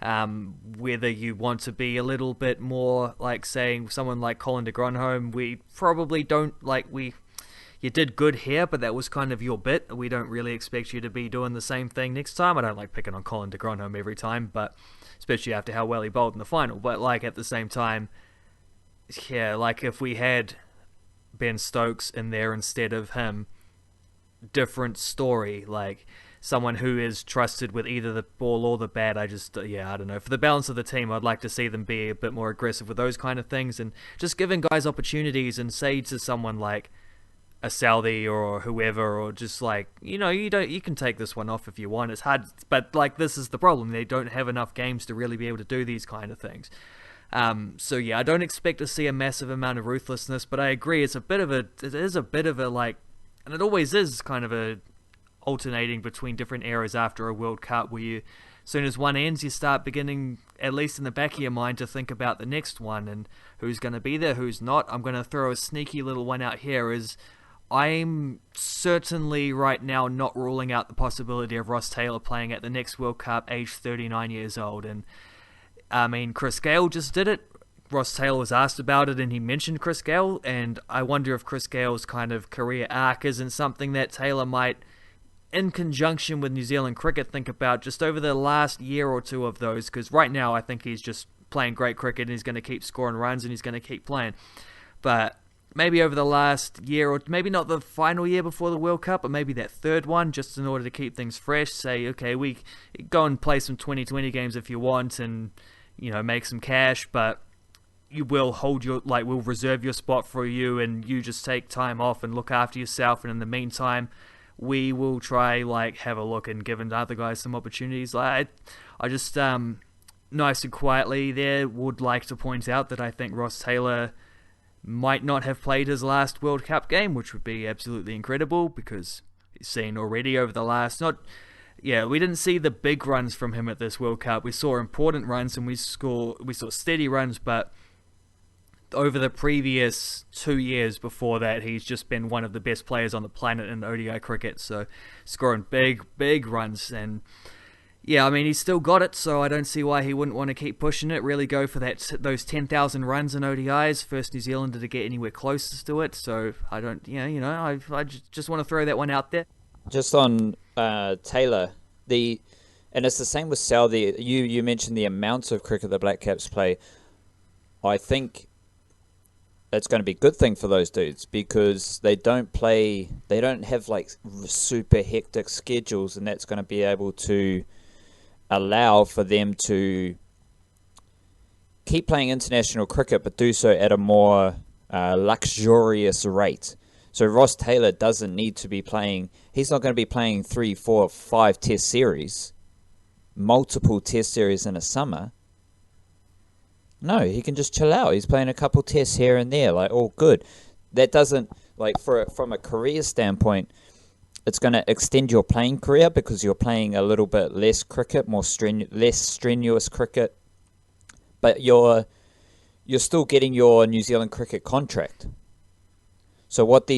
Whether you want to be a little bit more like saying someone like Colin de Gronholm, we probably don't you did good here, but that was kind of your bit. We don't really expect you to be doing the same thing next time. I don't like picking on Colin de Gronholm every time, but especially after how well he bowled in the final. But like at the same time, yeah, like if we had Ben Stokes in there instead of him, different story. Like someone who is trusted with either the ball or the bat. I don't know. For the balance of the team, I'd like to see them be a bit more aggressive with those kind of things and just giving guys opportunities and say to someone like a Southey or whoever, or just like, you can take this one off if you want. It's hard, but like this is the problem. They don't have enough games to really be able to do these kind of things. So yeah, I don't expect to see a massive amount of ruthlessness, but I agree it is a bit of a like, and it always is kind of a alternating between different eras after a World Cup where you, as soon as one ends, you start beginning, at least in the back of your mind, to think about the next one and who's going to be there, who's not. I'm going to throw a sneaky little one out here is I'm certainly right now not ruling out the possibility of Ross Taylor playing at the next World Cup aged 39 years old. And I mean, Chris Gayle just did it. Ross Taylor was asked about it and he mentioned Chris Gayle, and I wonder if Chris Gayle's kind of career arc isn't something that Taylor might, in conjunction with New Zealand cricket, think about just over the last year or two of those, because right now I think he's just playing great cricket and he's going to keep scoring runs and he's going to keep playing. But maybe over the last year, or maybe not the final year before the World Cup, but maybe that third one, just in order to keep things fresh, say, okay, we go and play some 2020 games if you want and, make some cash, but you will we'll reserve your spot for you and you just take time off and look after yourself, and in the meantime, we will try, have a look and give other guys some opportunities. I just, nice and quietly there, would like to point out that I think Ross Taylor might not have played his last World Cup game, which would be absolutely incredible because he's seen already over the last, we didn't see the big runs from him at this World Cup. We saw important runs and we saw steady runs, but over the previous 2 years before that, he's just been one of the best players on the planet in ODI cricket, so scoring big runs. And yeah, I mean, he's still got it, so I don't see why he wouldn't want to keep pushing it, really go for those 10,000 runs in ODIs, first New Zealander to get anywhere closest to it. So I don't, I just want to throw that one out there. Just on Taylor, and it's the same with Southey. You mentioned the amount of cricket the Black Caps play. I think it's going to be a good thing for those dudes because they don't have like super hectic schedules, and that's going to be able to allow for them to keep playing international cricket but do so at a more luxurious rate. So Ross Taylor doesn't need to be playing, he's not going to be playing 3, 4, 5 test series, multiple test series in a summer. No, he can just chill out. He's playing a couple tests here and there, all good. That doesn't, from a career standpoint, it's going to extend your playing career because you're playing a little bit less cricket, less strenuous cricket, but you're still getting your New Zealand cricket contract. So what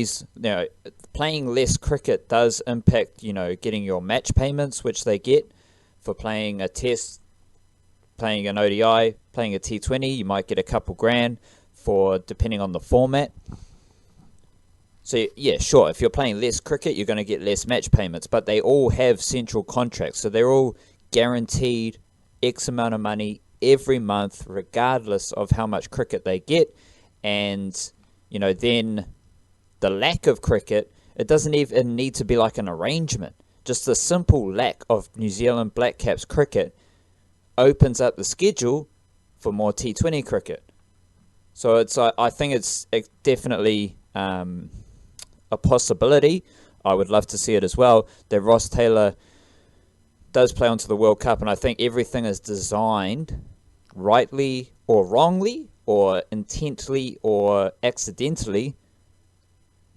playing less cricket does impact, getting your match payments, which they get for playing a test, playing an ODI, playing a T20, you might get a couple grand depending on the format. So yeah, sure, if you're playing less cricket, you're going to get less match payments, but they all have central contracts, so they're all guaranteed X amount of money every month, regardless of how much cricket they get. And, then the lack of cricket, it doesn't even need to be like an arrangement. Just the simple lack of New Zealand Black Caps cricket opens up the schedule for more T20 cricket. So I think it's definitely a possibility. I would love to see it as well, that Ross Taylor does play onto the World Cup, and I think everything is designed rightly or wrongly or intently or accidentally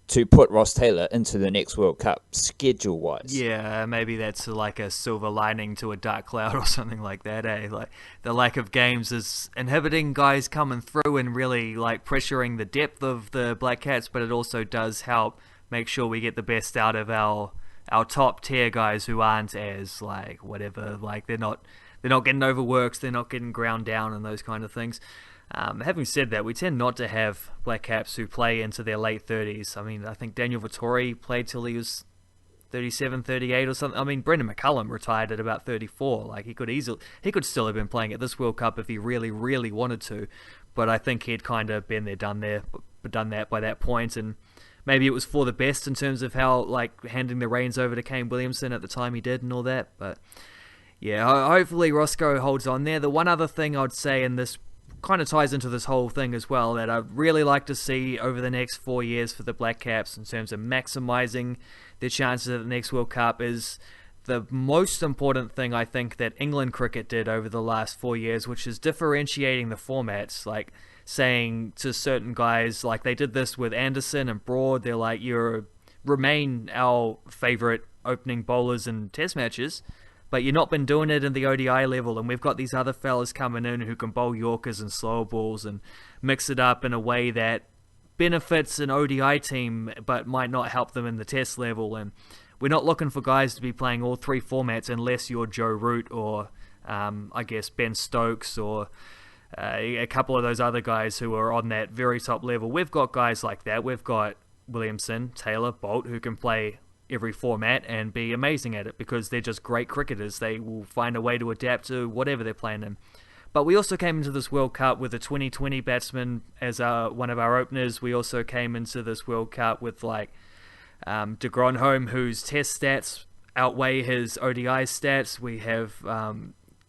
to put Ross Taylor into the next World Cup, schedule-wise. Yeah, maybe that's like a silver lining to a dark cloud or something like that, eh? Like, the lack of games is inhibiting guys coming through and really, pressuring the depth of the Black Cats, but it also does help make sure we get the best out of our our top tier guys who aren't as like whatever, like they're not getting overworked, they're not getting ground down and those kind of things. Having said that, we tend not to have Blackcaps who play into their late 30s. I mean, I think Daniel Vittori played till he was 37, 38 or something. I mean, Brendan McCullum retired at about 34. Like, he could still have been playing at this World Cup if he really, really wanted to. But I think he'd kind of been there, done that by that point, and maybe it was for the best in terms of how, like, handing the reins over to Kane Williamson at the time he did and all that. But yeah, hopefully Roscoe holds on there. The one other thing I'd say, and this kind of ties into this whole thing as well, that I'd really like to see over the next 4 years for the Blackcaps in terms of maximising their chances at the next World Cup, is the most important thing I think that England cricket did over the last 4 years, which is differentiating the formats. Like saying to certain guys, like they did this with Anderson and Broad, they're like, you remain our favourite opening bowlers in Test matches, but you've not been doing it in the ODI level, and we've got these other fellas coming in who can bowl Yorkers and slower balls and mix it up in a way that benefits an ODI team but might not help them in the Test level. And we're not looking for guys to be playing all three formats unless you're Joe Root or I guess Ben Stokes or a couple of those other guys who are on that very top level. We've got guys like that. We've got Williamson, Taylor, Bolt, who can play every format and be amazing at it because they're just great cricketers. They will find a way to adapt to whatever they're playing in. But we also came into this World Cup with a 2020 batsman as one of our openers. We also came into this World Cup with like de Gronholm, whose Test stats outweigh his ODI stats. We have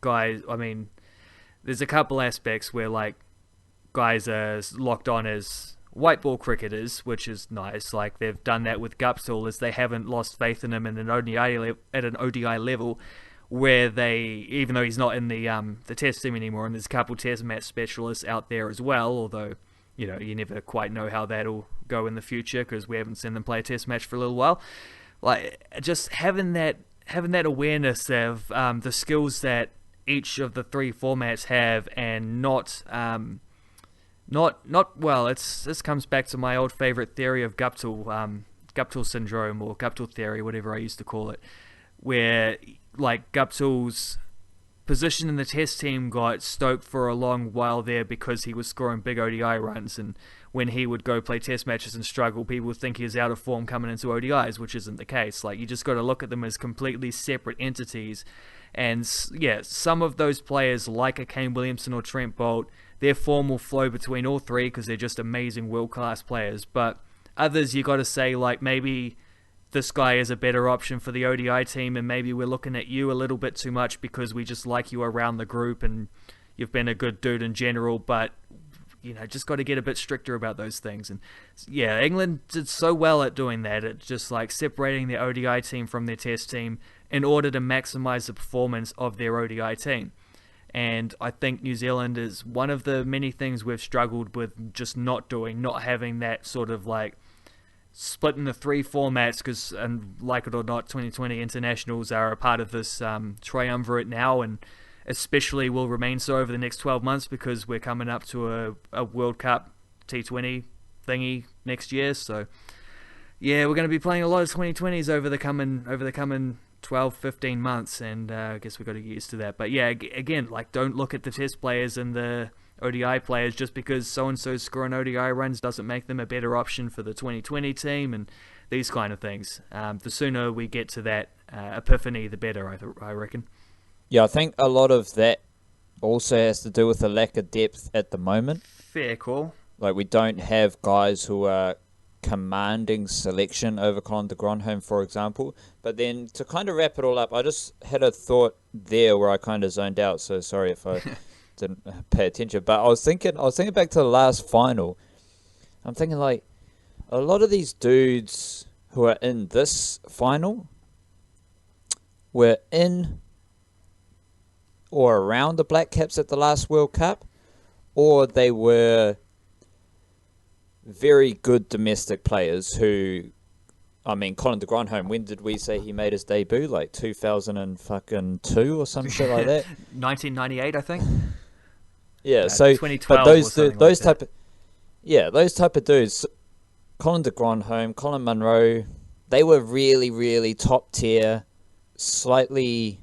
guys, I mean, there's a couple aspects where like guys are locked on as white ball cricketers, which is nice. Like they've done that with Guptill, as they haven't lost faith in him in an ODI level, where they, even though he's not in the Test team anymore, and there's a couple Test match specialists out there as well. Although you never quite know how that'll go in the future because we haven't seen them play a Test match for a little while. Like just having that awareness of the skills that each of the three formats have, and not well. This comes back to my old favorite theory of Guptill syndrome, or Guptill theory, whatever I used to call it, where like Guptill's position in the Test team got stoked for a long while there because he was scoring big ODI runs, and when he would go play Test matches and struggle, people would think he was out of form coming into ODIs, which isn't the case. Like, you just got to look at them as completely separate entities. And yeah, some of those players, like a Kane Williamson or Trent Bolt, their form will flow between all three because they're just amazing world-class players. But others, you got to say, like, maybe this guy is a better option for the ODI team, and maybe we're looking at you a little bit too much because we just like you around the group and you've been a good dude in general, but just got to get a bit stricter about those things. And yeah, England did so well at doing that, at just like separating their ODI team from their Test team in order to maximize the performance of their ODI team. And I think New Zealand is one of the many things we've struggled with just not having that sort of like split in the three formats, because, and like it or not, 2020 internationals are a part of this triumvirate now, and especially will remain so over the next 12 months because we're coming up to a World Cup T20 thingy next year. So yeah, we're going to be playing a lot of 2020s over the coming 12, 15 months, and I guess we've got to get used to that. But yeah, again, like, don't look at the Test players and the ODI players just because so-and-so's scoring ODI runs doesn't make them a better option for the 2020 team, and these kind of things. The sooner we get to that epiphany, the better, I reckon. Yeah, I think a lot of that also has to do with the lack of depth at the moment. Fair call. Like, we don't have guys who are commanding selection over Colin de Gronholm, for example. But then to kind of wrap it all up, I just had a thought there where I kind of zoned out, so sorry if I didn't pay attention. But I was thinking back to the last final. I'm thinking, like, a lot of these dudes who are in this final were in or around the Blackcaps at the last World Cup, or they were very good domestic players who, I mean, Colin de Gronholm, when did we say he made his debut? Like 2002 or some shit like that? 1998, I think. Yeah, so 2012 but those type of dudes, Colin de Gronholm, Colin Munro, they were really, really top tier, slightly,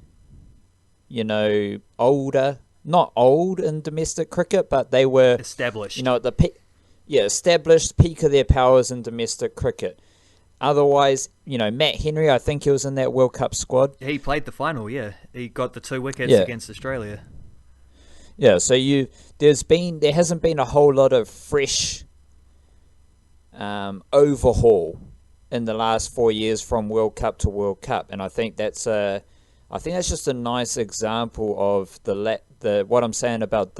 older. Not old in domestic cricket, but they were Established. at the peak, established peak of their powers in domestic cricket. Otherwise, Matt Henry, I think he was in that World Cup squad. He played the final, yeah. He got the 2 wickets Yeah. against Australia. Yeah, so there hasn't been a whole lot of fresh overhaul in the last 4 years from World Cup to World Cup, and I think that's just a nice example of the what I'm saying about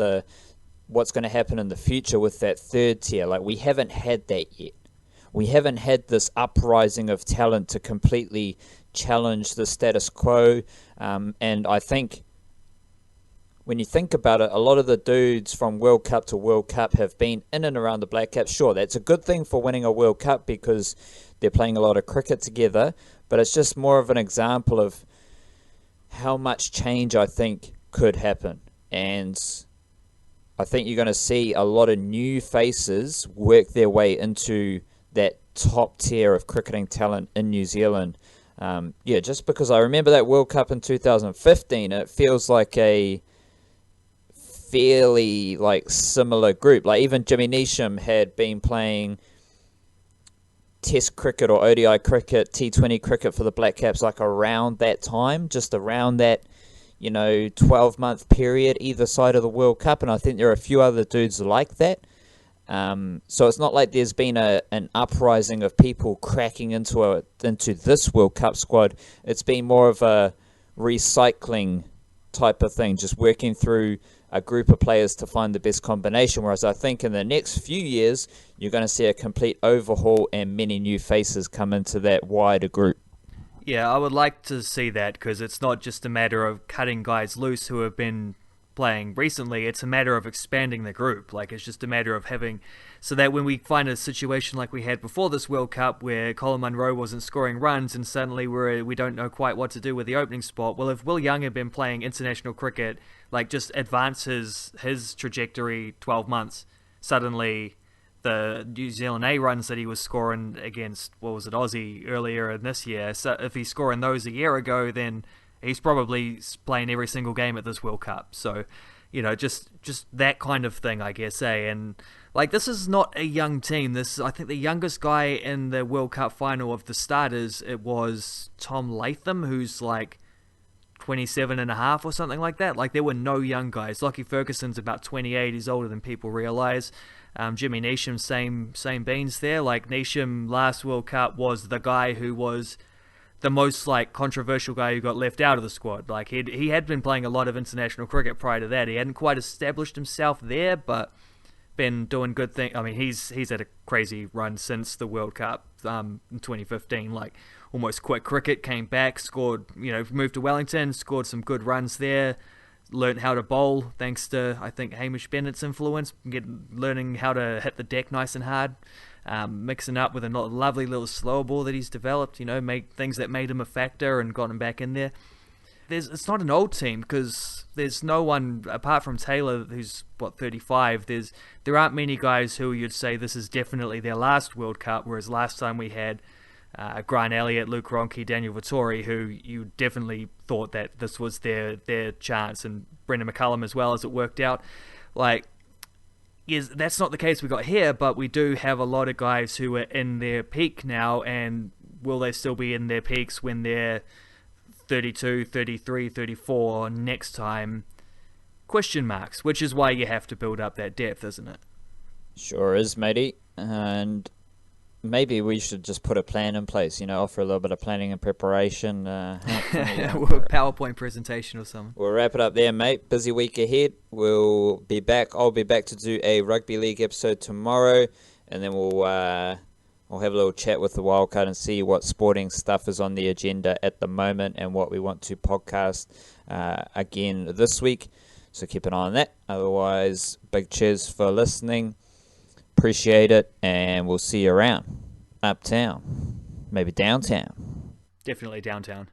what's going to happen in the future with that third tier. Like, we haven't had that yet. We haven't had this uprising of talent to completely challenge the status quo, and I think when you think about it, a lot of the dudes from World Cup to World Cup have been in and around the Blackcaps. Sure, that's a good thing for winning a World Cup because they're playing a lot of cricket together, but it's just more of an example of how much change I think could happen. And I think you're going to see a lot of new faces work their way into that top tier of cricketing talent in New Zealand. Just because I remember that World Cup in 2015, it feels like a fairly similar group. Like, even Jimmy Neesham had been playing Test cricket or ODI cricket, T20 cricket for the Blackcaps around that time, just around that 12-month period either side of the World Cup, and I think there are a few other dudes like that. So it's not like there's been an uprising of people cracking into this World Cup squad. It's been more of a recycling type of thing, just working through a group of players to find the best combination, whereas I think in the next few years you're going to see a complete overhaul and many new faces come into that wider group. Yeah, I would like to see that, because it's not just a matter of cutting guys loose who have been playing recently, it's a matter of expanding the group. It's just a matter of having, so that when we find a situation like we had before this World Cup where Colin Munro wasn't scoring runs and suddenly we don't know quite what to do with the opening spot. Well, if Will Young had been playing international cricket, just advance his trajectory 12 months, suddenly the New Zealand A runs that he was scoring against, Aussie earlier in this year, so if he's scoring those a year ago, then he's probably playing every single game at this World Cup. So, just that kind of thing, I guess, eh? And this is not a young team. I think the youngest guy in the World Cup final of the starters, it was Tom Latham, who's 27 and a half or something like that. There were no young guys. Lockie Ferguson's about 28. He's older than people realise. Jimmy Neesham, same beans there. Neesham last World Cup was the guy who was the most controversial guy who got left out of the squad. He had been playing a lot of international cricket prior to that. He hadn't quite established himself there, but been doing good things. I mean, he's had a crazy run since the World Cup in 2015. Almost quit cricket, came back, scored. Moved to Wellington, scored some good runs there. Learned how to bowl thanks to, I think, Hamish Bennett's influence. Learning how to hit the deck nice and hard. Mixing up with a lovely little slower ball that he's developed, make things that made him a factor and got him back in there. It's not an old team, because there's no one apart from Taylor, who's 35. There aren't many guys who you'd say this is definitely their last World Cup, whereas last time we had Grant Elliott, Luke Ronke, Daniel Vittori, who you definitely thought that this was their chance, and Brendan McCullum as well, as it worked out. That's not the case we got here, but we do have a lot of guys who are in their peak now, and will they still be in their peaks when they're 32, 33, 34 next time? Question marks, which is why you have to build up that depth, isn't it? Sure is, matey. And maybe we should just put a plan in place, offer a little bit of planning and preparation. PowerPoint presentation or something. We'll wrap it up there, mate. Busy week ahead. We'll be back. I'll be back to do a rugby league episode tomorrow, and then we'll have a little chat with the Wildcard and see what sporting stuff is on the agenda at the moment and what we want to podcast again this week. So keep an eye on that. Otherwise, big cheers for listening. Appreciate it, and we'll see you around. Uptown. Maybe downtown. Definitely downtown.